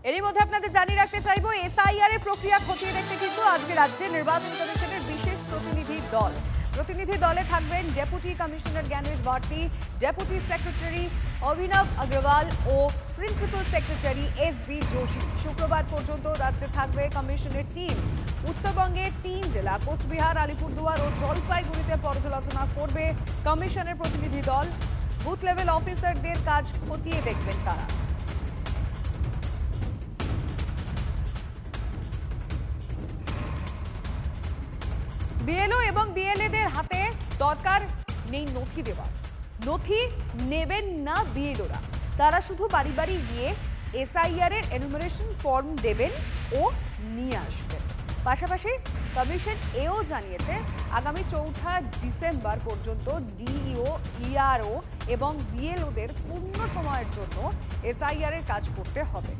এরই মধ্যে আপনাদের জানিয়ে রাখতে চাইবো, এসআইআর এর প্রক্রিয়া খতিয়ে দেখতে কিন্তু আজকে রাজ্যে নির্বাচন কমিশনের বিশেষ প্রতিনিধি দলে থাকবেন deputy commissioner Gyanesh Bharti, deputy secretary Abhinav Agarwal ও প্রিন্সিপাল সেক্রেটারি এসবি যোশী। শুক্রবার পর্যন্ত রাজ্যে থাকবে কমিশনের টিম। উত্তরবঙ্গের 3 জেলা কোচবিহার, আলিপুরদুয়ার ও জলপাইগুড়িতে পর্যালোচনা করবে কমিশনের প্রতিনিধি দল। বুথ লেভেল অফিসারদের কাজ খতিয়ে দেখবেন তারা। বিএলও এবং বিএলএদের হাতে দরকার নেই নথি দেওয়ার। নথি নেবেন না বিএলওরা, তারা শুধু বাড়ি বাড়ি গিয়ে এসআইআর এর এনুমারেশন ফর্ম দেবেন ও নিয়ে আসবেন। পাশাপাশি কমিশন এও জানিয়েছে, আগামী 4 ডিসেম্বর পর্যন্ত ডিইও, ইআরও এবং বিএলওদের পূর্ণ সময়ের জন্য এসআইআর এর কাজ করতে হবে।